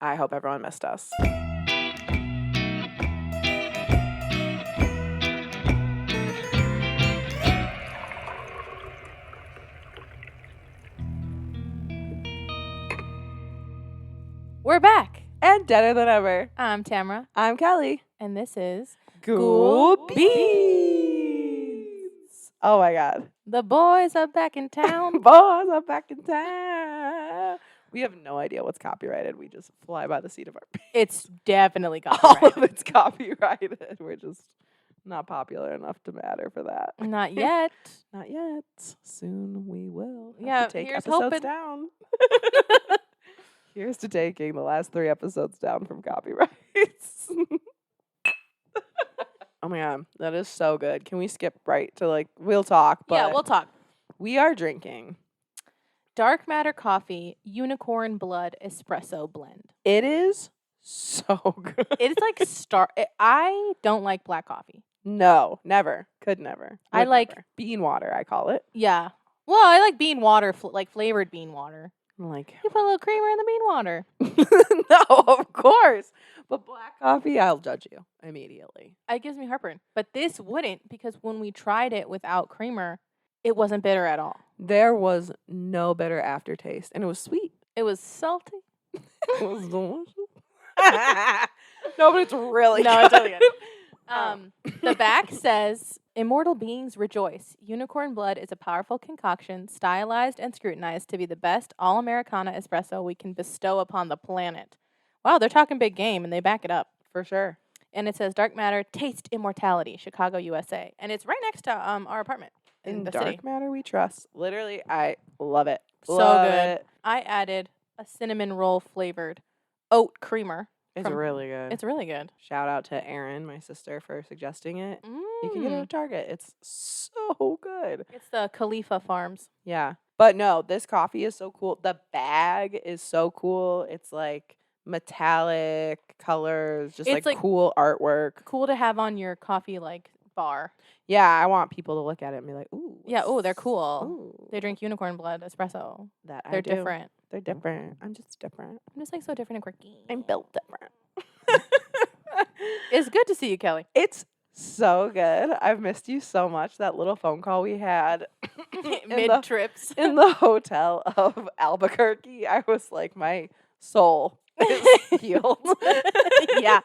I hope everyone missed us. We're back. And deader than ever. I'm Tamara. I'm Kelly. And this is GhoulBeans. Oh my God. The Boys Are Back in Town. Boys are back in town. We have no idea what's copyrighted. We just fly by the seat of our pants. It's definitely All copyrighted. of it's copyrighted. We're just not popular enough to matter for that. Not yet. Not yet. Soon we will. Have Yeah, to take here's episodes hoping. down. Here's to taking the last 3 episodes down from copyrights. Oh my God, that is so good. Can we skip right to we'll talk, but Yeah, we'll talk. we are drinking. Dark Matter Coffee Unicorn Blood Espresso Blend. It is so good. It's like I don't like black coffee. No, never. Could never. I Would like- never. Bean water, I call it. Yeah. Well, I like bean water, like flavored bean water. I'm like, You put a little creamer in the bean water. no, of course. But black coffee, I'll judge you immediately. It gives me heartburn. But this wouldn't, because when we tried it without creamer, it wasn't bitter at all. There was no bitter aftertaste, and it was sweet. It was salty. It was delicious. No, but it's really No, good. it's really good. The back says, "Immortal beings rejoice. Unicorn blood is a powerful concoction, stylized and scrutinized to be the best all-Americana espresso we can bestow upon the planet." Wow, they're talking big game, and they back it up. For sure. And it says, "Dark Matter, taste immortality, Chicago, USA." And it's right next to our apartment in the dark city. matter we trust. Literally, I love it. So Love good. it. I added a cinnamon roll flavored oat creamer. It's really good. It's really good. Shout out to Erin, my sister, for suggesting it. You can get it at Target. It's so good. It's the Khalifa Farms. Yeah. But no, this coffee is so cool. The bag is so cool. It's like metallic colors, just It's like like- cool artwork. Cool to have on your coffee bar. Yeah, I want people to look at it and be like, ooh. Yeah, ooh, they're cool. Ooh, They drink unicorn blood espresso. that I They're do. different. They're different. I'm just different. I'm just like so different and quirky. I'm built different. It's good to see you, Kelly. It's so good. I've missed you so much. That little phone call we had Mid trips. in the hotel of Albuquerque, I was like, my soul is healed. Yeah.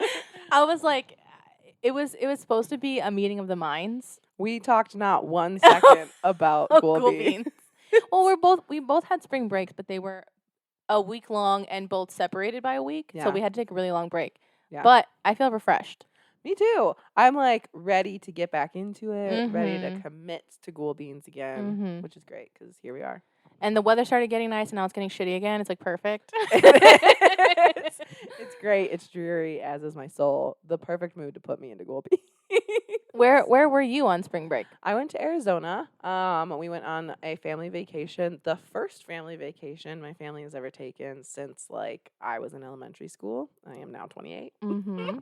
I was like, it was supposed to be a meeting of the minds. We talked not 1 second about GhoulBeans. Well, we both had spring breaks, but they were a week long and both separated by a week. Yeah. So we had to take a really long break. Yeah. But I feel refreshed. Me too. I'm like ready to get back into it, ready to Mhm. commit to GhoulBeans again, Mhm. which is great because here we are. And the weather started getting nice, and now it's getting shitty again. It's like perfect. It's great. It's dreary, as is my soul. The perfect mood to put me into GhoulBeans. Where were you on spring break? I went to Arizona. We went on a family vacation. The first family vacation my family has ever taken since I was in elementary school. I am now 28. Mm-hmm.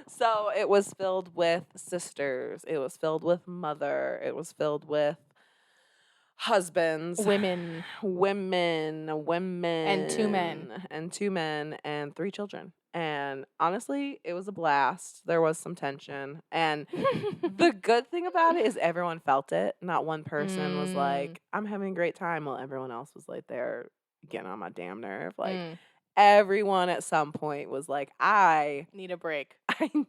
So it was filled with sisters. It was filled with mother. It was filled with husbands, Women. women, And 2 men. and 2 men, and 3 children. And honestly, it was a blast. There was some tension. And the good thing about it is everyone felt it. Not one person was like, I'm having a great time, while everyone else was like, they're getting on my damn nerve. Everyone at some point was like, I Need a break.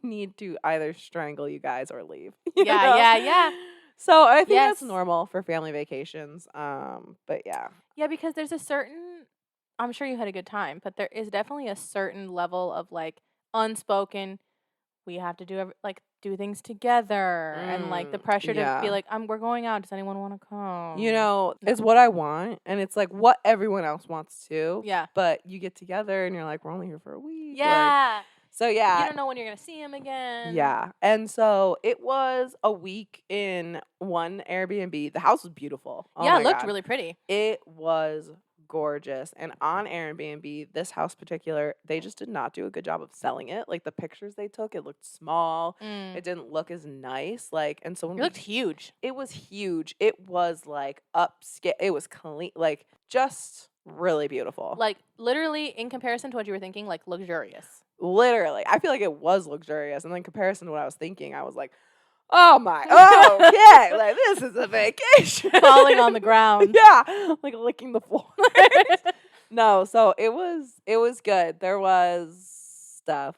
need to either strangle you guys or leave. You know? Yeah. So I think that's Yes. normal for family vacations. But yeah. Yeah, because there's a certain, I'm sure you had a good time, but there is definitely a certain level of unspoken, we have to do things together, and the pressure to be yeah. like, we're going out. Does anyone want to come? You know, No. it's what I want, and it's like what everyone else wants too. Yeah. But you get together and you're like, we're only here for a week. Yeah. So You yeah. don't know when you're gonna see him again. Yeah. And so it was a week in one Airbnb. The house was beautiful. Oh Yeah, my it looked God. really pretty. It was gorgeous. And on Airbnb, this house particular, they just did not do a good job of selling it. The pictures they took, it looked small. It didn't look as nice. And so when It looked huge. it was huge. It was upscale. It was clean, just really beautiful. Like, literally, in comparison to what you were thinking, like, luxurious. Literally. I feel like it was luxurious. And in comparison to what I was thinking, I was like, oh my, okay, like this is a vacation. Falling on the ground. Yeah, like licking the floor. No, so it was good. There was stuff.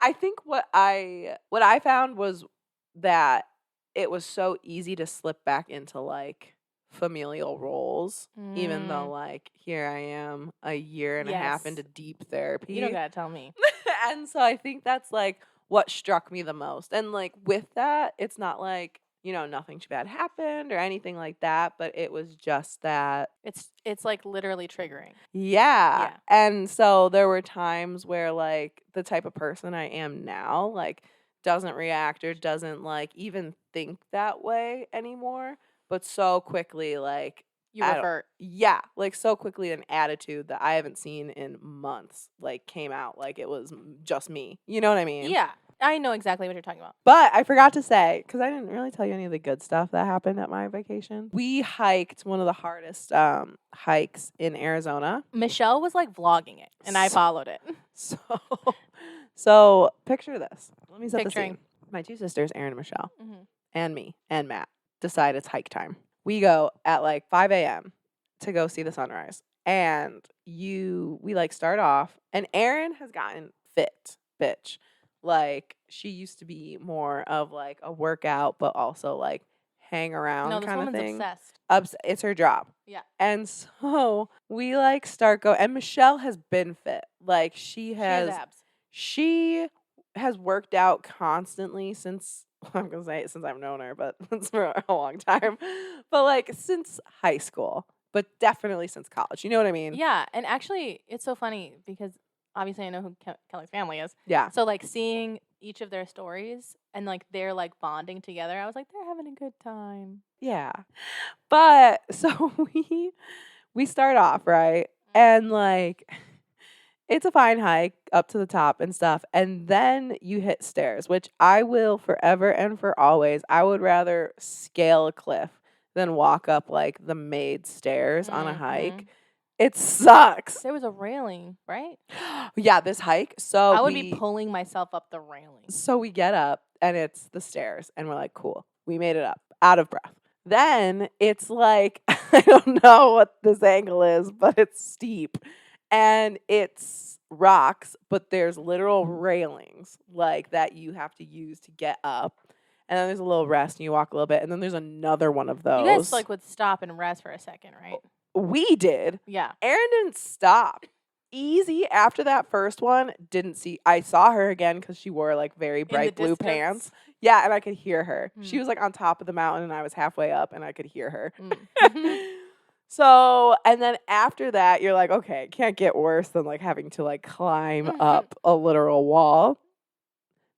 I think what I found was that it was so easy to slip back into like familial roles, even though like here I am a year and a half into deep therapy. You don't gotta tell me. And so I think that's like what struck me the most. And like with that, it's not like, you know, nothing too bad happened or anything like that, but it was just that It's like literally triggering. yeah. And so there were times where like the type of person I am now like doesn't react or doesn't like even think that way anymore, but so quickly like You revert. yeah, like so quickly an attitude that I haven't seen in months like came out like it was just me. You know what I mean? Yeah. I know exactly what you're talking about. But I forgot to say, because I didn't really tell you any of the good stuff that happened at my vacation. We hiked one of the hardest hikes in Arizona. Michelle was like vlogging it, and I followed it. So picture this. Let me set the Picturing. scene. My two sisters, Erin and Michelle, and me and Matt, decide it's hike time. We go at like 5 a.m. to go see the sunrise. And we like start off, and Erin has gotten fit, bitch. Like, she used to be more of, like, a workout, but also, like, hang around No, this kind of woman's thing. obsessed. It's her job. Yeah. And so we, like, start go. And Michelle has been fit. Like, She has abs. She has worked out constantly since, I'm going to say it since I've known her, but it's for a long time. But, like, since high school. But definitely since college. You know what I mean? Yeah. And actually, it's so funny because obviously I know who Kelly's family is. Yeah. So, like, seeing each of their stories and, like, they're, like, bonding together, I was like, they're having a good time. Yeah. But so we start off, right? And, like, it's a fine hike up to the top and stuff. And then you hit stairs, which I will forever and for always. I would rather scale a cliff than walk up, like, the made stairs on a hike. It sucks. There was a railing, right? Yeah, this hike. So I would be pulling myself up the railing. So we get up, and it's the stairs, and we're like, cool. We made it up, out of breath. Then it's like, I don't know what this angle is, but it's steep. And it's rocks, but there's literal railings, like, that you have to use to get up. And then there's a little rest, and you walk a little bit, and then there's another one of those. You guys, like, would stop and rest for a second, right? We did. Yeah. Erin didn't stop. Easy after that first one, I saw her again because she wore like very bright blue pants. Yeah, and I could hear her. She was like on top of the mountain and I was halfway up and I could hear her. So, and then after that, you're like, okay, it can't get worse than like having to like climb up a literal wall.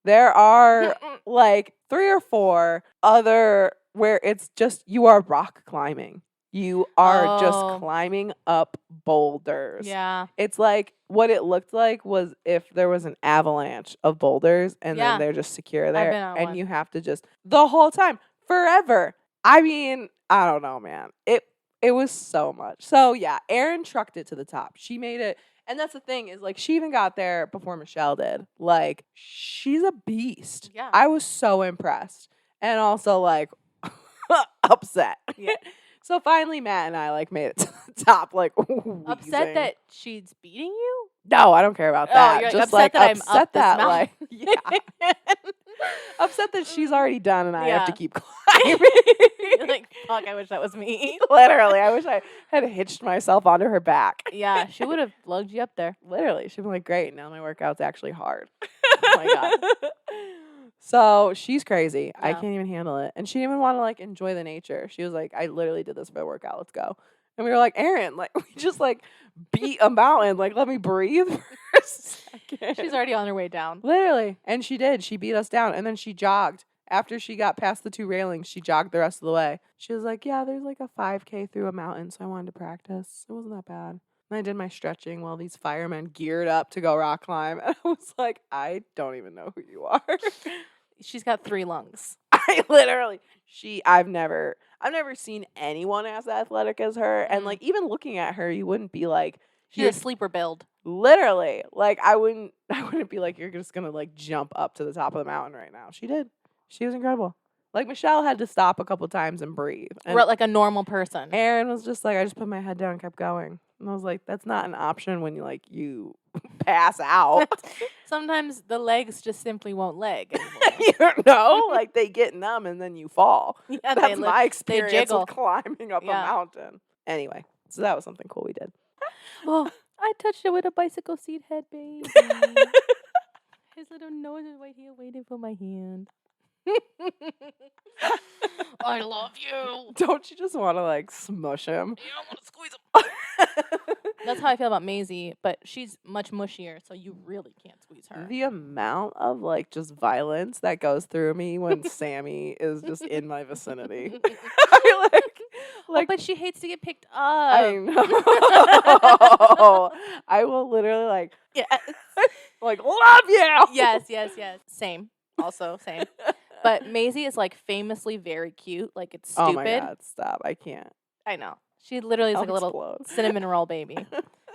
There are like 3 or 4 other where it's just, you are rock climbing. You are just climbing up boulders. Yeah. It's like what it looked like was if there was an avalanche of boulders and then they're just secure there. And you have to just the whole time, forever. I mean, I don't know, man. It was so much. So yeah, Erin trucked it to the top. She made it. And that's the thing is like she even got there before Michelle did. Like she's a beast. Yeah. I was so impressed. And also like upset. Yeah. So finally, Matt and I, like, made it to the top, like, wheezing. Upset that she's beating you? No, I don't care about that. Oh, you're just, like, upset that upset I'm up that, this like, yeah. Upset that she's already done and I have to keep climbing. You're like, fuck, I wish that was me. Literally, I wish I had hitched myself onto her back. Yeah, she would have lugged you up there. Literally, she'd be like, great, now my workout's actually hard. Oh, my God. So she's crazy. Yeah. I can't even handle it. And she didn't even want to like enjoy the nature. She was like, I literally did this for a workout. Let's go. And we were like, Erin, like we just like beat a mountain. Like, let me breathe for a second. She's already on her way down. Literally. And she did. She beat us down. And then she jogged. After she got past the 2 railings, she jogged the rest of the way. She was like, yeah, there's like a 5K through a mountain. So I wanted to practice. It wasn't that bad. And I did my stretching while these firemen geared up to go rock climb. And I was like, I don't even know who you are. She's got 3 lungs. I literally, I've never seen anyone as athletic as her. And like even looking at her, you wouldn't be like She's a sleeper build. Literally. Like I wouldn't be like you're just gonna like jump up to the top of the mountain right now. She did. She was incredible. Like Michelle had to stop a couple times and breathe. And Like a normal person. Aaron was just like, I just put my head down and kept going. And I was like, that's not an option when you pass out. Sometimes the legs just simply won't leg anymore. You know? Like they get numb and then you fall. Yeah, that's my experience jiggle. with climbing up a mountain. Anyway, so that was something cool we did. Oh, I touched it with a bicycle seat head, baby. His little nose is right here waiting for my hand. I love you. Don't you just want to like smush him? Yeah, I want to squeeze him. That's how I feel about Maisie, but she's much mushier, so you really can't squeeze her. The amount of like just violence that goes through me when Sammy is just in my vicinity. Like, but she hates to get picked up. I know. I will literally like, yes. like love you. Yes. Same. Also same. But Maisie is like famously very cute. Like it's stupid. Oh my God, stop! I can't. I know. She literally is like a little cinnamon roll baby.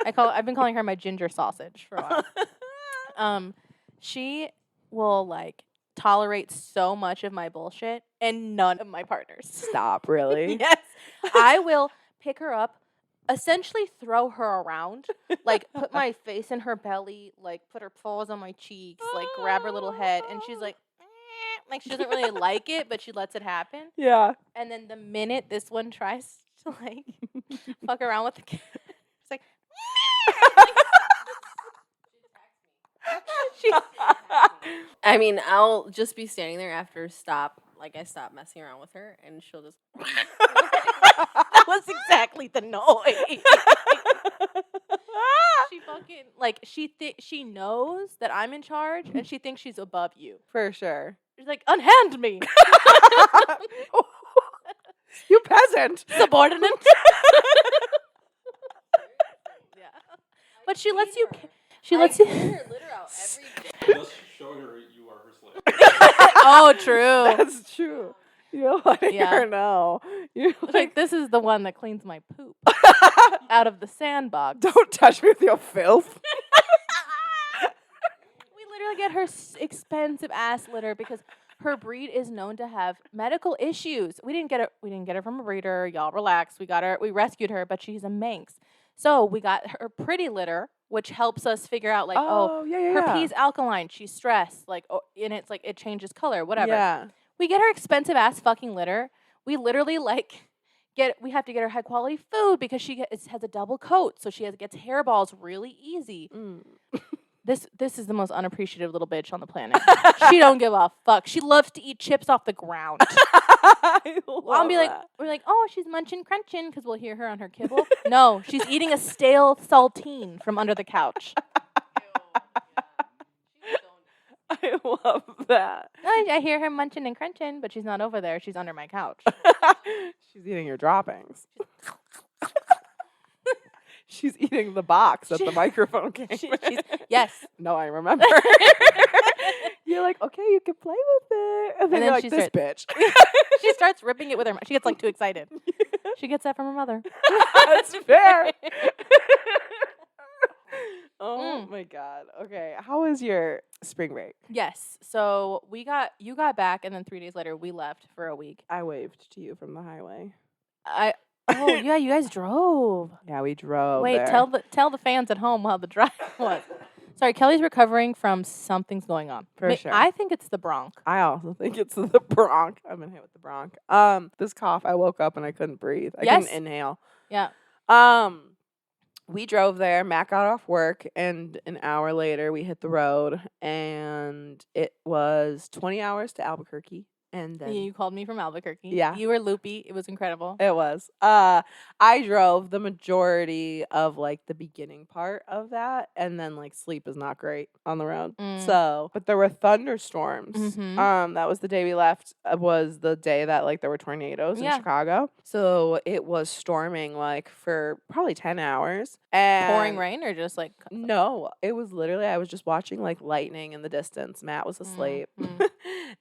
I've been calling her my ginger sausage for a while. She will like tolerate so much of my bullshit and none of my partners. Stop, really? Yes. I will pick her up, essentially throw her around, like put my face in her belly, like put her paws on my cheeks, like grab her little head, and she's like she doesn't really like it, but she lets it happen. Yeah. And then the minute this one tries to like fuck around with the kid, it's like I mean, I'll just be standing there after I stop messing around with her, and she'll just. That was exactly the noise. She fucking like she knows that I'm in charge, and she thinks she's above you. For sure. She's like, unhand me, you peasant, subordinate. Yeah, but she lets you. She lets you. Her litter out every day. Just show her you are her slave. Oh, true. That's true. You're letting her know. You're like, this is the one that cleans my poop out of the sandbox. Don't touch me with your filth. We literally get her expensive ass litter because her breed is known to have medical issues. We didn't get her from a breeder. Y'all relax. We rescued her, but she's a Manx. So we got her pretty litter, which helps us figure out her pee's alkaline. She's stressed. And it's like it changes color, whatever. Yeah. We get her expensive ass fucking litter. We literally we have to get her high quality food because it has a double coat, so she gets hairballs really easy. Mm. This is the most unappreciative little bitch on the planet. She don't give a fuck. She loves to eat chips off the we're like, oh, she's munching, crunching, because we'll hear her on her kibble. No, she's eating a stale saltine from under the couch. I love that. I hear her munching and crunching, but she's not over there. She's under my couch. She's eating your droppings. She's eating the box that the microphone came in. Yes. No, I remember. You're like, okay, you can play with it. And then you're like, this bitch. She starts ripping it with her mouth. She gets too excited. She gets that from her mother. That's fair. Oh my God. Okay. How was your spring break? Yes. So you got back, and then 3 days later we left for a week. I waved to you from the highway. Oh yeah, you guys drove. Yeah, we drove. Wait, there. tell the fans at home how the drive was. Sorry, Kelly's recovering from something's going on. For sure. I think it's the bronch. I also think it's the bronch. I've been hit with the bronch. This cough, I woke up and I couldn't breathe. I couldn't inhale. Yeah. We drove there. Matt got off work, and an hour later we hit the road, and it was 20 hours to Albuquerque. And then you called me from Albuquerque. Yeah. You were loopy. It was incredible. It was. I drove the majority of the beginning part of that, and then sleep is not great on the road. So, but there were thunderstorms. Mm-hmm. That was the day we left. Was the day that there were tornadoes in Chicago. So it was storming for probably 10 hours. And pouring rain or just no, it was literally I was just watching lightning in the distance. Matt was asleep,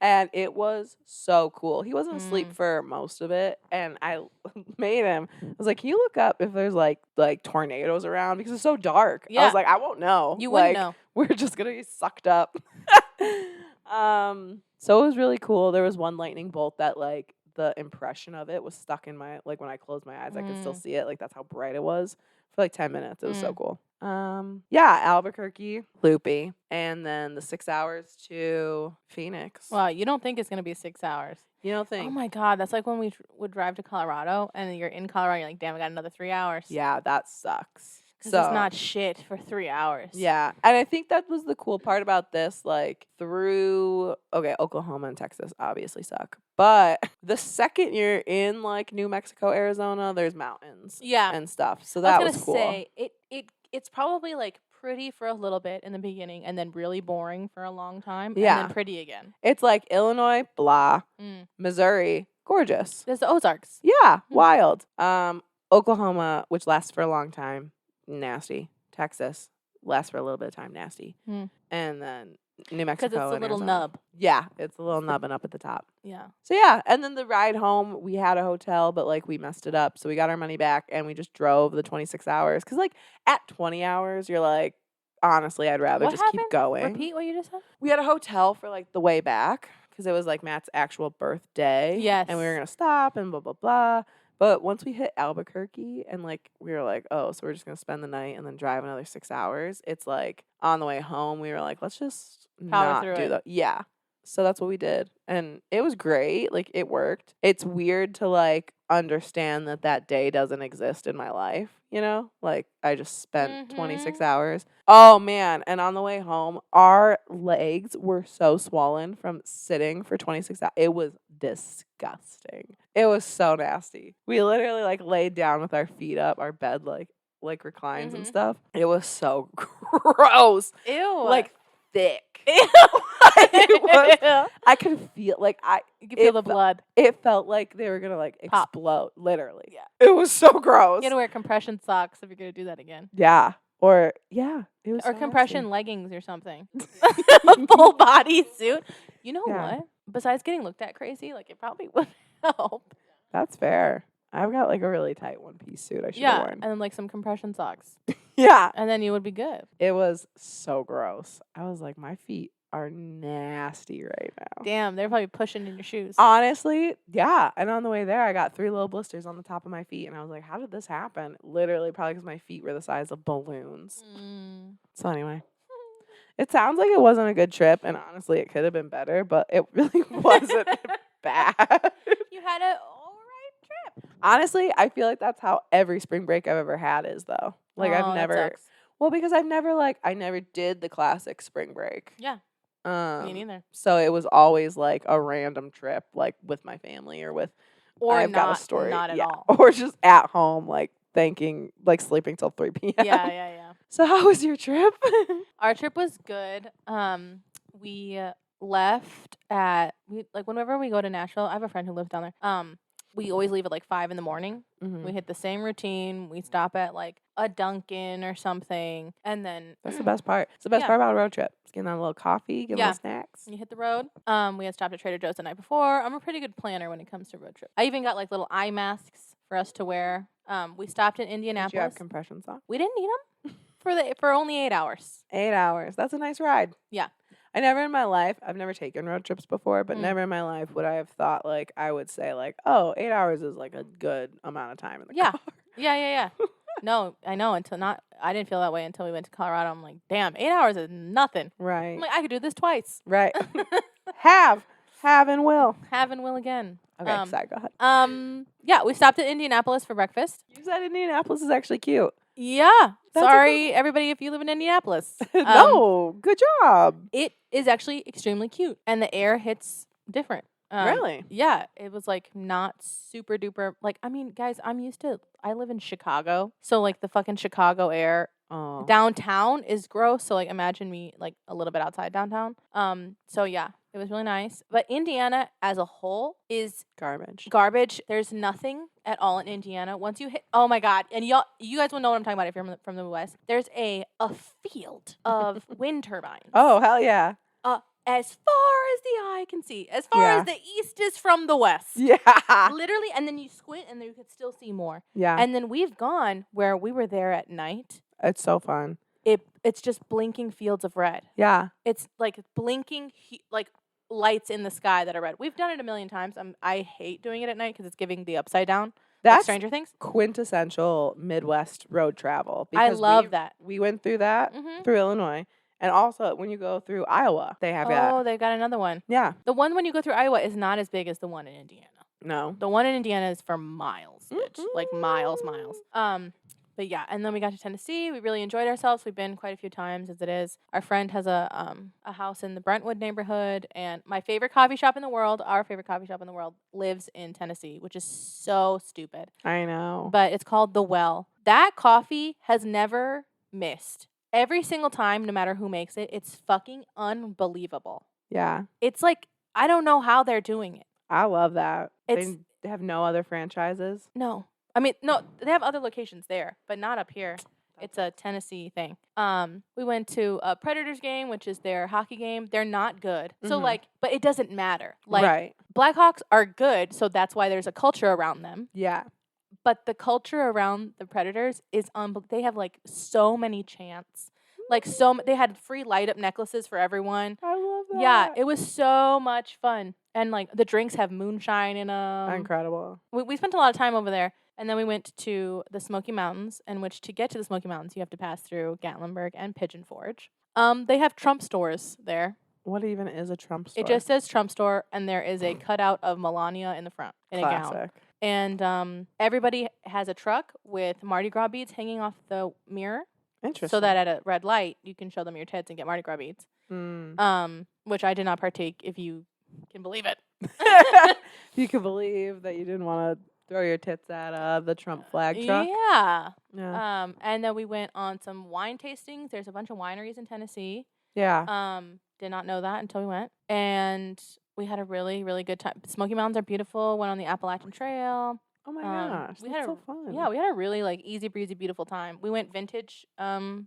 and it was so cool. He wasn't asleep for most of it, and I made him. I was like, "Can you look up if there's like tornadoes around because it's so dark?" I Yeah. was like, "I won't know. You wouldn't Like, know. We're just gonna be sucked up." So it was really cool. There was one lightning bolt that like the impression of it was stuck in my like when I closed my eyes, I could still see it. Like that's how bright it was for like 10 minutes. It was so cool. Yeah, Albuquerque, loopy, and then the 6 hours to Phoenix. Wow, you don't think it's going to be 6 hours. You don't think? Oh my God, that's like when we would drive to Colorado and you're in Colorado, you're like, damn, I got another 3 hours. Yeah, that sucks. Because it's not shit for 3 hours. Yeah, and I think that was the cool part about this, like, Oklahoma and Texas obviously suck, but the second you're in, like, New Mexico, Arizona, there's mountains and stuff, so that was cool. I was going to say, it's probably, like, pretty for a little bit in the beginning and then really boring for a long time and then pretty again. It's like Illinois, blah, Missouri, gorgeous. There's the Ozarks. Yeah, wild. Oklahoma, which lasts for a long time, nasty. Texas lasts for a little bit of time, nasty. And then New Mexico. Because it's a little Arizona. nub. Yeah, it's a little nubbing up at the top. Yeah. So yeah, and then the ride home, we had a hotel, but like we messed it up. So we got our money back and we just drove the 26 hours. Because like at 20 hours, you're like, honestly, I'd rather keep going. Repeat what you just said? We had a hotel for like the way back because it was like Matt's actual birthday. Yes. And we were going to stop and blah, blah, blah. But once we hit Albuquerque and like we were like, oh, so we're just gonna spend the night and then drive another 6 hours. It's like on the way home, we were like, let's just Power through do it. that. Yeah. So that's what we did. And it was great. Like it worked. It's weird to like understand that day doesn't exist in my life, you know? Like I just spent 26 hours. Oh man. And on the way home, our legs were so swollen from sitting for 26 hours. It was disgusting. It was so nasty. We literally like laid down with our feet up, our bed like reclines and stuff. It was so gross. Ew. Like thick. Ew. I could feel like you could feel the blood. It felt like they were gonna like Pop. explode. Literally. Yeah. It was so gross. You gotta wear compression socks if you're gonna do that again. Yeah. Or it was Or so compression nasty. leggings or something. A full body suit. You know Yeah. what? Besides getting looked at crazy, like it probably would help. That's fair. I've got like a really tight one-piece suit I should have worn. And then like some compression socks. Yeah. And then you would be good. It was so gross. I was like, my feet are nasty right now. Damn, they're probably pushing in your shoes. Honestly, yeah. And on the way there, I got 3 little blisters on the top of my feet. And I was like, how did this happen? Literally, probably because my feet were the size of balloons. So anyway, it sounds like it wasn't a good trip. And honestly, it could have been better. But it really wasn't bad. You had an alright trip. Honestly, I feel like that's how every spring break I've ever had is, though. Like, I've that never... sucks. Well, because I never did the classic spring break. Yeah. Me neither. So it was always like a random trip, like with my family or with, I've got a story. Not at all. Or just at home, like sleeping till 3 p.m. Yeah. So how was your trip? Our trip was good. We left at whenever we go to Nashville, I have a friend who lives down there. We always leave at like 5 a.m. We hit the same routine. We stop at like a Dunkin' or something, and then That's the best part. It's the best part about a road trip. It's getting on a little coffee, getting little snacks. you hit the road. We had stopped at Trader Joe's the night before. I'm a pretty good planner when it comes to road trips. I even got like little eye masks for us to wear. We stopped in Indianapolis. Did you have compression socks? We didn't need them for only 8 hours. 8 hours. That's a nice ride. Yeah. I've never taken road trips before, but never in my life would I have thought like I would say like, oh, 8 hours is like a good amount of time in the car. Yeah. No, I know I didn't feel that way until we went to Colorado. I'm like, damn, 8 hours is nothing. Right. I'm like, I could do this twice. Right. Have and will. Have and will again. Okay, sorry, go ahead. Yeah, we stopped at Indianapolis for breakfast. You said Indianapolis is actually cute. Yeah. That's Sorry, everybody, if you live in Indianapolis. No, good job. It is actually extremely cute, and the air hits different. Really? Yeah, it was like not super duper. Like, I mean, guys, I live in Chicago, so like the fucking Chicago air Oh. downtown is gross. So like imagine me like a little bit outside downtown. So yeah, it was really nice. But Indiana as a whole is garbage. There's nothing at all in Indiana. Once you hit, oh my God, and you guys will know what I'm talking about if you're from the West. There's a field of wind turbines. Oh, hell yeah. as far as the eye can see, as far as the east is from the west. Yeah. Literally, and then you squint and then you could still see more. Yeah. And then we've gone where we were there at night. It's so fun. It's just blinking fields of red. Yeah. It's like blinking like lights in the sky that are red. We've done it a million times. I hate doing it at night because it's giving the upside down. That's like Stranger Things. Quintessential Midwest road travel. I love that. We went through that through Illinois. And also, when you go through Iowa, they have that. Oh, they've got another one. Yeah. The one when you go through Iowa is not as big as the one in Indiana. No. The one in Indiana is for miles, bitch. Like miles. But yeah, and then we got to Tennessee. We really enjoyed ourselves. We've been quite a few times as it is. Our friend has a house in the Brentwood neighborhood, and my favorite coffee shop in the world, our favorite coffee shop in the world, lives in Tennessee, which is so stupid. I know. But it's called The Well. That coffee has never missed. Every single time, no matter who makes it, it's fucking unbelievable. Yeah. It's like, I don't know how they're doing it. I love that. They have no other franchises? No. I mean, no, they have other locations there, but not up here. It's a Tennessee thing. We went to a Predators game, which is their hockey game. They're not good. So, but it doesn't matter. Like, Blackhawks are good, so that's why there's a culture around them. Yeah. But the culture around the Predators is they have, like, so many chants. Like, they had free light-up necklaces for everyone. I love that. Yeah, it was so much fun. And, like, the drinks have moonshine in them. Incredible. We spent a lot of time over there. And then we went to the Smoky Mountains, in which to get to the Smoky Mountains, you have to pass through Gatlinburg and Pigeon Forge. They have Trump stores there. What even is a Trump store? It just says Trump store, and there is a cutout of Melania in the front in Classic. a gown. And everybody has a truck with Mardi Gras beads hanging off the mirror. Interesting. So that at a red light, you can show them your tits and get Mardi Gras beads. Which I did not partake, if you can believe it. You can believe that you didn't want to throw your tits at the Trump flag truck. Yeah. Yeah. And then we went on some wine tastings. There's a bunch of wineries in Tennessee. Yeah. Did not know that until we went. And we had a really, really good time. Smoky Mountains are beautiful. Went on the Appalachian Trail. Oh my gosh. That's so fun. Yeah, we had a really like easy breezy, beautiful time. We went vintage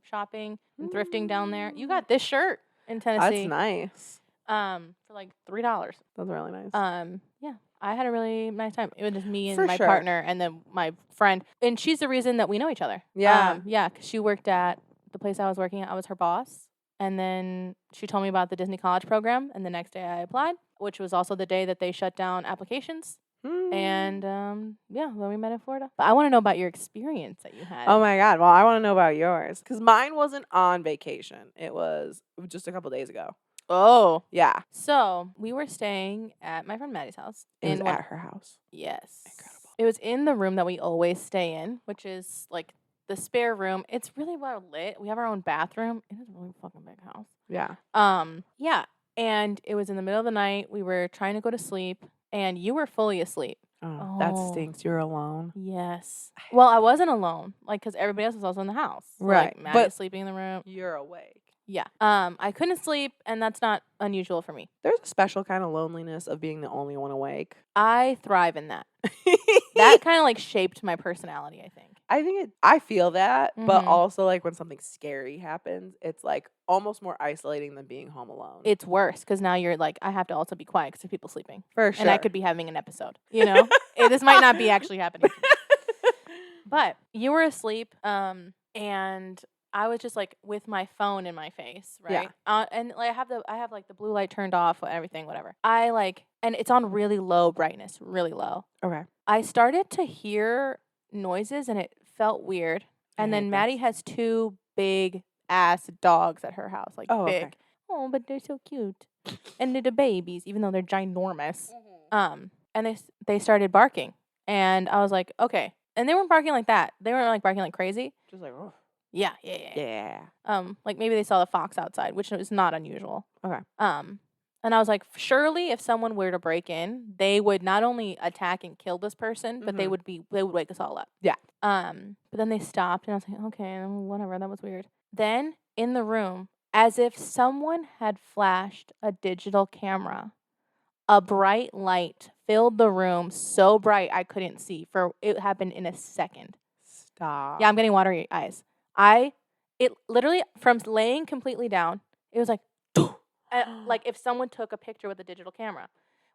shopping and thrifting down there. You got this shirt in Tennessee. That's nice. For like $3. That's really nice. Yeah. I had a really nice time. It was just me and For my sure. partner and then my friend. And she's the reason that we know each other. Yeah. Yeah, because she worked at the place I was working at. I was her boss. And then she told me about the Disney College program. And the next day I applied, which was also the day that they shut down applications. And, then we met in Florida. But I want to know about your experience that you had. Oh, my God. Well, I want to know about yours. Because mine wasn't on vacation. It was just a couple days ago. Oh. Yeah. So, we were staying at my friend Maddie's house. It was at her house. Yes. Incredible. It was in the room that we always stay in, which is, like, the spare room. It's really well lit. We have our own bathroom. It is a really fucking big house. Yeah. Yeah. And it was in the middle of the night. We were trying to go to sleep. And you were fully asleep. Oh, that stinks. You're alone. Yes. Well, I wasn't alone, like, because everybody else was also in the house. Right. Like, Maddie's sleeping in the room. You're awake. Yeah. I couldn't sleep, and that's not unusual for me. There's a special kind of loneliness of being the only one awake. I thrive in that. That kind of, like, shaped my personality, I think. I feel that, but Mhm. also, like, when something scary happens, it's, like, almost more isolating than being home alone. It's worse, because now you're like, I have to also be quiet because there's people sleeping. For sure. And I could be having an episode, you know? This might not be actually happening. But you were asleep, and I was just like with my phone in my face, right? Yeah. And like I have like the blue light turned off, everything, whatever. And it's on really low brightness, really low. Okay. I started to hear noises, and it felt weird. And then Maddie has 2 big ass dogs at her house, like big. Okay. Oh, but they're so cute, and they're the babies, even though they're ginormous. And they started barking, and I was like, okay. And they weren't barking like that. They weren't like barking like crazy. Just like, oh. Yeah. Like maybe they saw the fox outside, which is not unusual. Okay. And I was like, surely if someone were to break in, they would not only attack and kill this person, but they would wake us all up. Yeah. But then they stopped, and I was like, okay, whatever, that was weird. Then in the room, as if someone had flashed a digital camera, a bright light filled the room so bright I couldn't see. It happened in a second. Stop. Yeah, I'm getting watery eyes. It literally, from laying completely down, it was like, like if someone took a picture with a digital camera,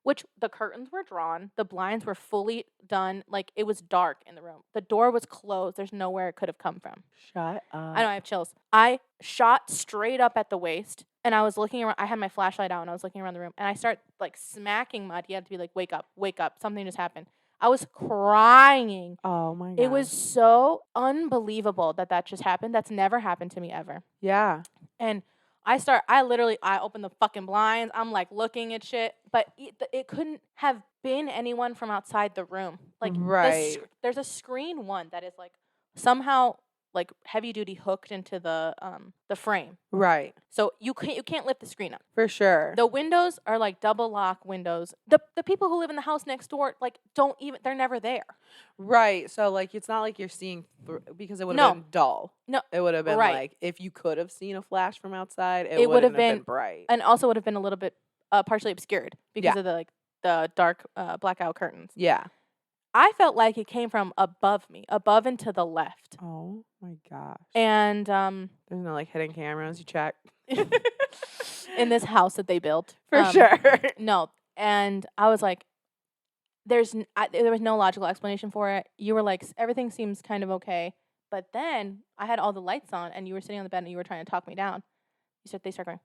which the curtains were drawn, the blinds were fully done. Like it was dark in the room. The door was closed. There's nowhere it could have come from. Shut I know, up. I have chills. I shot straight up at the waist, and I was looking around. I had my flashlight out, and I was looking around the room, and I start like smacking Mud. He had to be like, wake up. Something just happened. I was crying. Oh my god. It was so unbelievable that just happened. That's never happened to me ever. Yeah. And I opened the fucking blinds. I'm like looking at shit, but it couldn't have been anyone from outside the room. Like Right. there's a screen one that is like somehow like heavy duty hooked into the frame. Right. So you can't lift the screen up. For sure. The windows are like double lock windows. The people who live in the house next door like they're never there. Right. So like it's not like you're seeing through because it would No. have been dull. No. It would have been Right. like if you could have seen a flash from outside, It would have been been bright. And also would have been a little bit partially obscured because Yeah. of the dark blackout curtains. Yeah. I felt like it came from above me, above and to the left. Oh my gosh. And There's no like hidden cameras you check. in this house that they built. For sure. No. And I was like, there was no logical explanation for it. You were like, everything seems kind of okay. But then I had all the lights on, and you were sitting on the bed, and you were trying to talk me down. They start going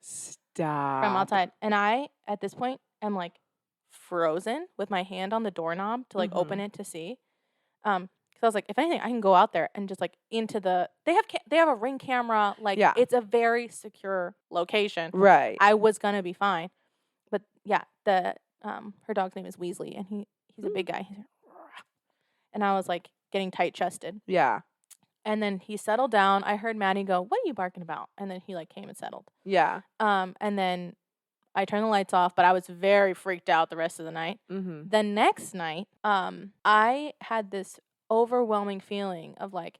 Stop. from outside. And I, at this point, am like frozen with my hand on the doorknob to like open it to see. Because I was like, if anything, I can go out there and just like into the. They have a Ring camera. Like it's a very secure location. Right. I was gonna be fine, but yeah, her dog's name is Weasley, and he's a big guy. And I was like getting tight chested. Yeah. And then he settled down. I heard Maddie go, "What are you barking about?" And then he like came and settled. Yeah. And then I turned the lights off, but I was very freaked out the rest of the night. Mm-hmm. The next night, I had this overwhelming feeling of like,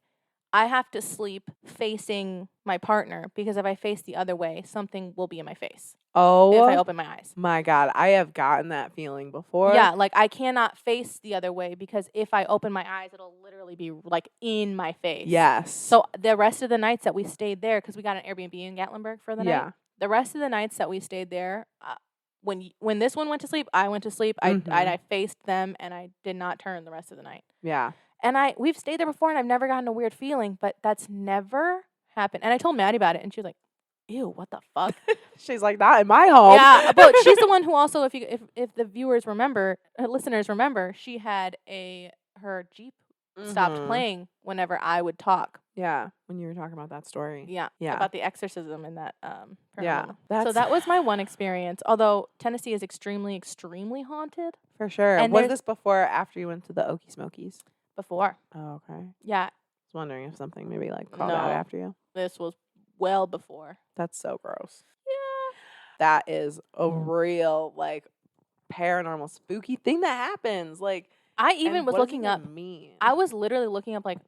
I have to sleep facing my partner because if I face the other way, something will be in my face. Oh. If I open my eyes. My God, I have gotten that feeling before. Yeah, like I cannot face the other way because if I open my eyes, it'll literally be like in my face. Yes. So the rest of the nights that we stayed there, because we got an Airbnb in Gatlinburg for the night. Yeah. The rest of the nights that we stayed there, when this one went to sleep, I went to sleep. Mhm. I faced them and I did not turn the rest of the night. Yeah. And we've stayed there before and I've never gotten a weird feeling, but that's never happened. And I told Maddie about it and she was like, ew, what the fuck? She's like, not in my home. Yeah, but she's the one who also, if the viewers remember, listeners remember, she had her Jeep stopped Mhm. playing whenever I would talk. Yeah, when you were talking about that story. Yeah, Yeah. about the exorcism and that. Yeah, So that was my one experience. Although Tennessee is extremely, extremely haunted. For sure. And Was there's- this before or after you went to the Okie Smokies? Before, Oh, okay. yeah, I was wondering if something maybe like crawled No. out after you. this was well before. That's so gross. Yeah. That is a real like paranormal spooky thing that happens. Like I even and was what does it looking even up. mean? I was literally looking up like,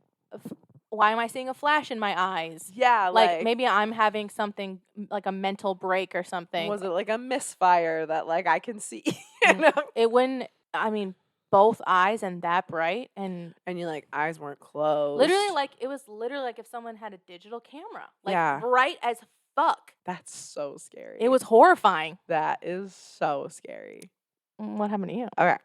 why am I seeing a flash in my eyes? yeah, Like maybe I'm having something like a mental break or something. was it like a misfire that like I can see? You know? It wouldn't. I mean, both eyes and that bright and And you like eyes weren't closed. literally like it was literally like if someone had a digital camera, like Yeah. bright as fuck. That's so scary. It was horrifying. That is so scary. What happened to you? Okay.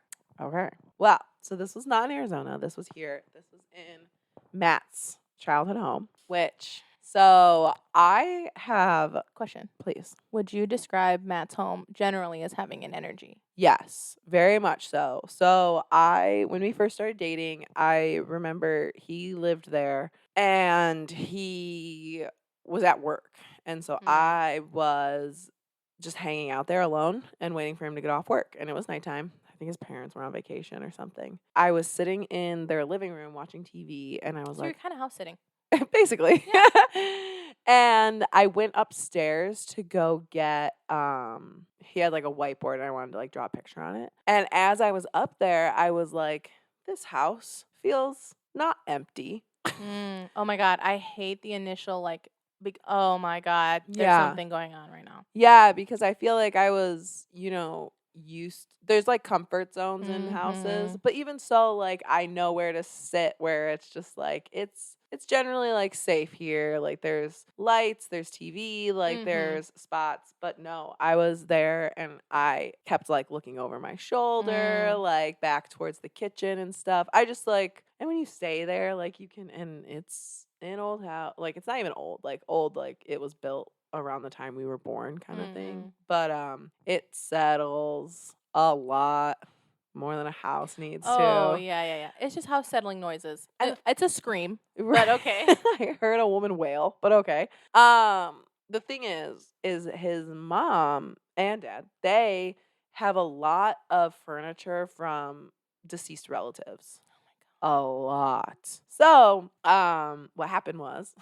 Well, so this was not in Arizona. This was here. This was in Matt's childhood home, so I have, Question: please. would you describe Matt's home generally as having an energy? Yes, very much so. So when we first started dating, I remember he lived there and he was at work. And so I was just hanging out there alone and waiting for him to get off work. And it was nighttime. I think his parents were on vacation or something. I was sitting in their living room watching TV and I was So like, you're kind of house sitting. basically. And I went upstairs to go get he had like a whiteboard and I wanted to like draw a picture on it. And as I was up there, I was like, this house feels not empty. Oh my god, I hate the initial like big. Oh my god, there's Yeah. something going on right now. Yeah, because I feel like I was, there's like comfort zones in houses, Mhm. but even so, like I know where to sit where it's just like it's it's generally like safe here. Like there's lights, there's TV, like there's spots. But no, I was there and I kept like looking over my shoulder, like back towards the kitchen and stuff. I just like, and when you stay there, like you can, and it's an old house, like it's not even old, like it was built around the time we were born kind of thing. But it settles a lot more than a house needs to. Oh, yeah. It's just house settling noises. And- It's a scream, Right. but okay. I heard a woman wail, but okay. The thing is his mom and dad, they have a lot of furniture from deceased relatives. A lot. So, what happened was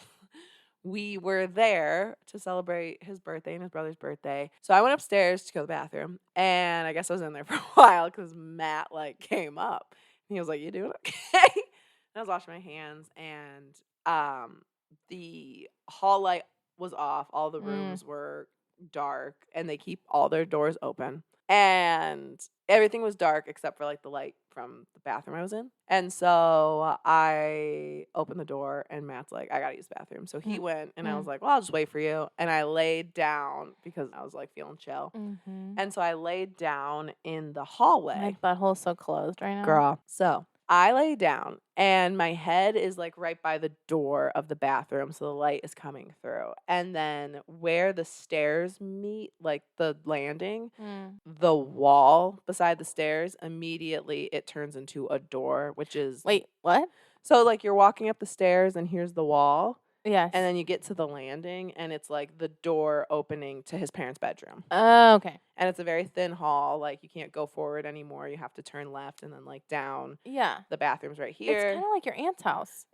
we were there to celebrate his birthday and his brother's birthday. So I went upstairs to go to the bathroom, and I guess I was in there for a while because Matt like came up. And he was like, "You doing okay?" And I was washing my hands, and the hall light was off. All the rooms were dark, and they keep all their doors open. And everything was dark except for like the light from the bathroom I was in. And so I opened the door and Matt's like, I gotta use the bathroom. So he went and I was like, well, I'll just wait for you. And I laid down because I was like feeling chill. And so I laid down in the hallway. My butthole's so closed right now. Girl. So I lay down and my head is like right by the door of the bathroom. So the light is coming through. And then where the stairs meet, like the landing, the wall beside the stairs, immediately it turns into a door, which is. Wait, what? So like you're walking up the stairs and here's the wall. Yes. And then you get to the landing and it's like the door opening to his parents' bedroom. Oh, okay. And it's a very thin hall. Like you can't go forward anymore. You have to turn left and then like down. Yeah. The bathroom's right here. It's kind of like your aunt's house.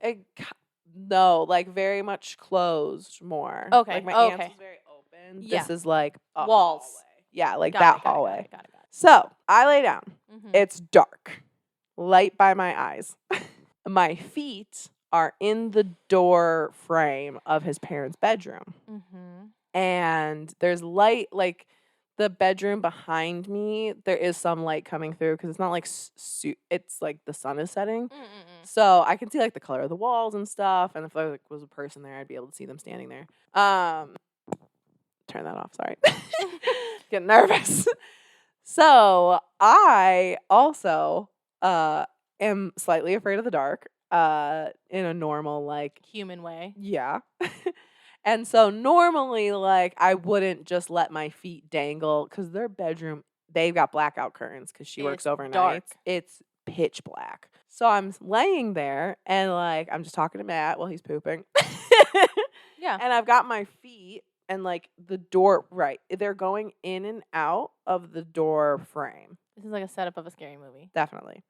No, like very much closed more. Okay. Like my okay. aunt's is very open. Yeah. This is like a Walls. hallway. Yeah, like Got that it. hallway. Got it. So I lay down. Mm-hmm. It's dark. Light by my eyes. My feet are in the door frame of his parents' bedroom. And there's light, like the bedroom behind me, there is some light coming through because it's not like it's like the sun is setting. So I can see like the color of the walls and stuff. And if there like, was a person there, I'd be able to see them standing there. Turn that off. Sorry. Get nervous. So I also am slightly afraid of the dark in a normal like human way. Yeah. And so normally like I wouldn't just let my feet dangle because their bedroom, they've got blackout curtains because she works overnight. Dark. It's pitch black. So I'm laying there and like I'm just talking to Matt while he's pooping. Yeah. And I've got my feet and like the door, right, they're going in and out of the door frame. This is like a setup of a scary movie. Definitely.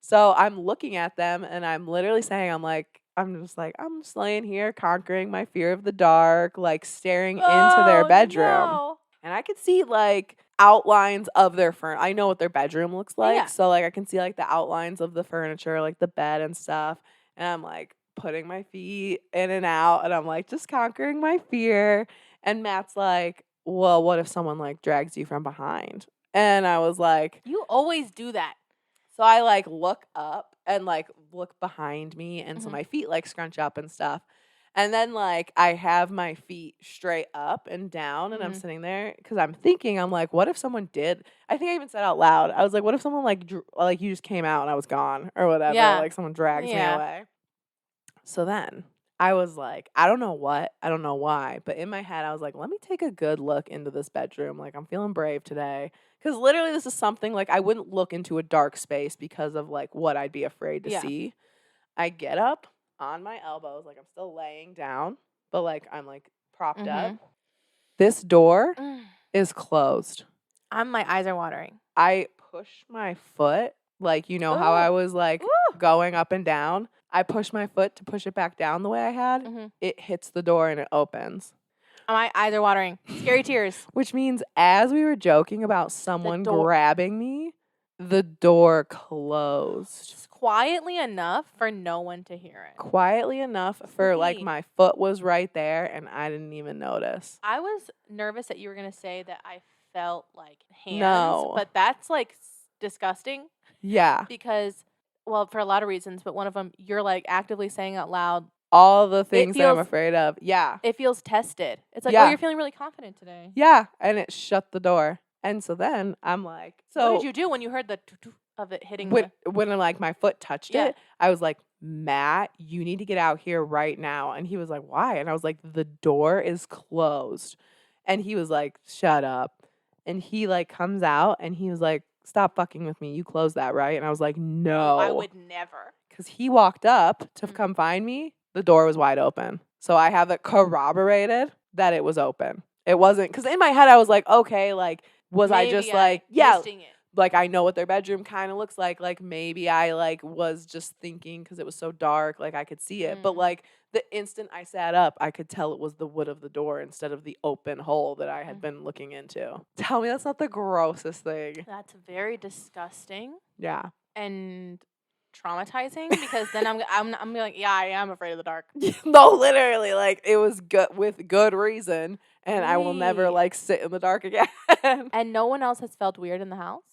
So I'm looking at them and I'm literally saying, I'm just laying here conquering my fear of the dark, like staring into their bedroom. No. And I could see like outlines of their furniture. I know what their bedroom looks like. Yeah. So like I can see like the outlines of the furniture, like the bed and stuff. And I'm like putting my feet in and out and I'm like just conquering my fear. And Matt's like, well, what if someone like drags you from behind? And I was like, you always do that. So I like look up and like look behind me and so my feet like scrunch up and stuff. And then like I have my feet straight up and down and I'm sitting there because I'm thinking, I'm like, what if someone did? I think I even said out loud, I was like, what if someone like you just came out and I was gone or whatever, like someone drags me away. So then I was like, I don't know why, but in my head I was like, let me take a good look into this bedroom. Like I'm feeling brave today. Because literally this is something like I wouldn't look into a dark space because of like what I'd be afraid to see. I get up on my elbows, like I'm still laying down, but like I'm like propped up. This door is closed. My eyes are watering. I push my foot, like you know how I was like going up and down. I push my foot to push it back down the way I had. It hits the door and it opens. My eyes are watering. Scary tears. Which means as we were joking about someone grabbing me, the door closed. Just quietly enough for no one to hear it. Quietly enough for like my foot was right there and I didn't even notice. I was nervous that you were going to say that I felt like hands. No. But that's like disgusting. Yeah. Because, well, for a lot of reasons, but one of them, you're like actively saying out loud, all the things that I'm feels- afraid of. Yeah. It feels tested. It's like, Yeah. oh, you're feeling really confident today. Yeah. And it shut the door. And so then I'm like, so what did you do when you heard the of it hitting when like my foot touched Yeah. it, I was like, Matt, you need to get out here right now. And he was like, why? And I was like, the door is closed. And he was like, shut up. And he like comes out and he was like, stop fucking with me. You closed that, right? And I was like, no. I would never. Because he walked up to Mhm. come find me. The door was wide open. So I have it corroborated that it was open. It wasn't, because in my head I was like, okay, like, was I just like, yeah, Wasting it. like I know what their bedroom kind of looks like. Like maybe I like was just thinking because it was so dark, like I could see it. But Mm. like the instant I sat up, I could tell it was the wood of the door instead of the open hole that I had been looking into. Tell me that's not the grossest thing. That's very disgusting Yeah. and traumatizing because then I'm like, yeah, I am afraid of the dark. No, literally, like it was good with good reason, and I will never Right. like sit in the dark again. And no one else has felt weird in the house?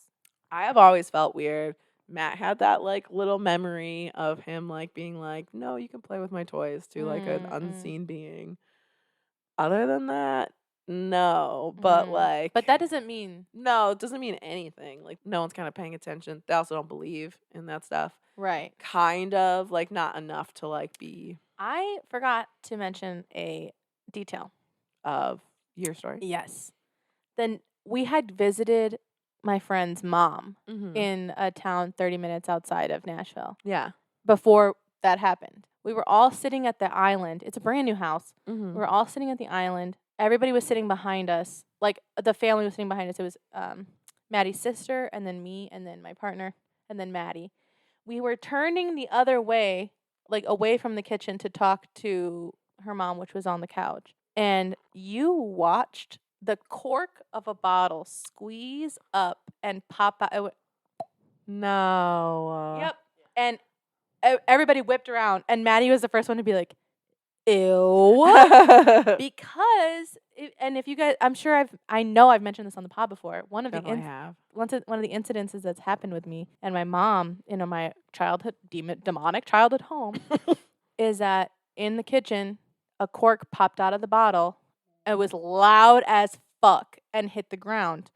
I have always felt weird. Matt had that like little memory of him like being like, "No, you can play with my toys," to like an unseen being. Other than that, no. But like, But that doesn't mean no, it doesn't mean anything. Like no one's kind of paying attention. They also don't believe in that stuff. right. Kind of like not enough to like be I forgot to mention a detail. of your story. Yes. Then we had visited my friend's mom Mm-hmm. in a town 30 minutes outside of Nashville Yeah. before that happened. We were all sitting at the island. It's a brand new house. Mm-hmm. We were all sitting at the island. Everybody was sitting behind us. Like the family was sitting behind us. It was Maddie's sister and then me and then my partner and then Maddie. We were turning the other way, like away from the kitchen to talk to her mom, which was on the couch. And you watched the cork of a bottle squeeze up and pop out. It went, No. yep. And everybody whipped around. And Maddie was the first one to be like, ew. Because, and if you guys, I'm sure I know I've mentioned this on the pod before. One of the incidences that's happened with me and my mom in my childhood, demonic childhood home, is that in the kitchen, a cork popped out of the bottle. It was loud as fuck and hit the ground.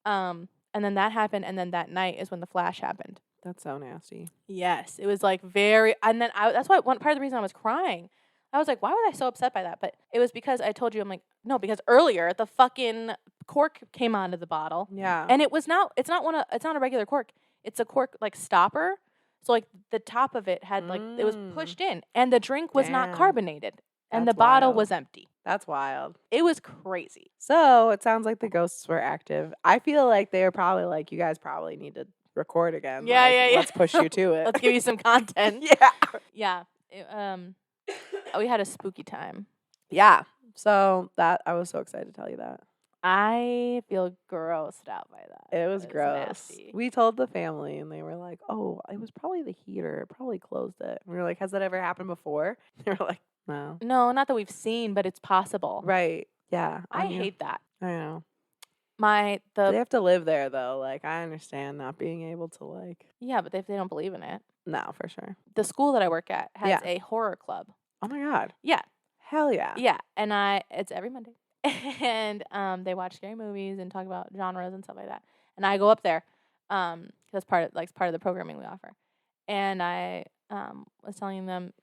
And then that happened. And then that night is when the flash happened. That's so nasty. Yes, it was like very, and then that's why one part of the reason I was crying. I was like, why was I so upset by that? But it was because I told you, I'm like, no, because earlier the fucking cork came out of the bottle. Yeah. And it's not a regular cork. It's a cork like stopper. So like the top of it had like, it was pushed in and the drink was not Damn. carbonated and That's the bottle wild. was empty. That's wild. It was crazy. So it sounds like the ghosts were active. I feel like they were probably like, you guys probably need to record again. Yeah, Like, yeah, yeah. Let's push you to it. Let's give you some content. Yeah. Yeah. We had a spooky time. Yeah. So I was so excited to tell you that. I feel grossed out by that. It was It's gross. nasty. We told the family and they were like, oh, it was probably the heater. It probably closed it. And we were like, has that ever happened before? They were like, no. No, not that we've seen, but it's possible. Right. Yeah. I knew. hate that. I know. They They have to live there though. Like I understand not being able to like. yeah, but if they don't believe in it. No, for sure. The school that I work at has Yeah. a horror club. Oh my God. Yeah. Hell yeah. Yeah, and it's every Monday. And they watch scary movies and talk about genres and stuff like that. And I go up there cuz that's part of the programming we offer. And I was telling them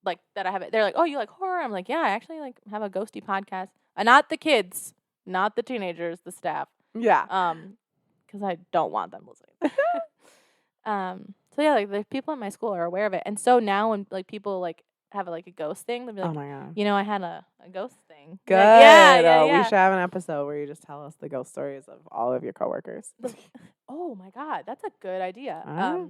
like that I have it. They're like, "Oh, you like horror?" I'm like, "Yeah, I actually like have a ghosty podcast." Not the kids, not the teenagers, the staff. Yeah. Cuz I don't want them listening. So yeah, like the people in my school are aware of it. And so now when like people like have like a ghost thing, they'll be like, Oh my God. you know, I had a ghost thing. Good. Like, yeah. We should have an episode where you just tell us the ghost stories of all of your coworkers. Oh my God, that's a good idea. Ah.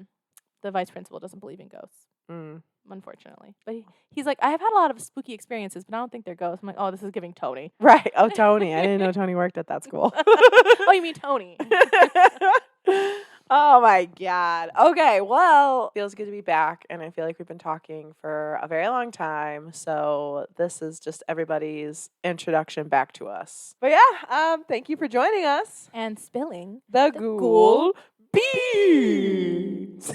The vice principal doesn't believe in ghosts, Mm. unfortunately. But he's like, I have had a lot of spooky experiences, but I don't think they're ghosts. I'm like, oh, this is giving Tony. Right. Oh, Tony. I didn't know Tony worked at that school. Oh, you mean Tony? Oh my God. Okay, well, feels good to be back, and I feel like we've been talking for a very long time. So this is just everybody's introduction back to us. But yeah, thank you for joining us. And spilling The The Ghoul Beans.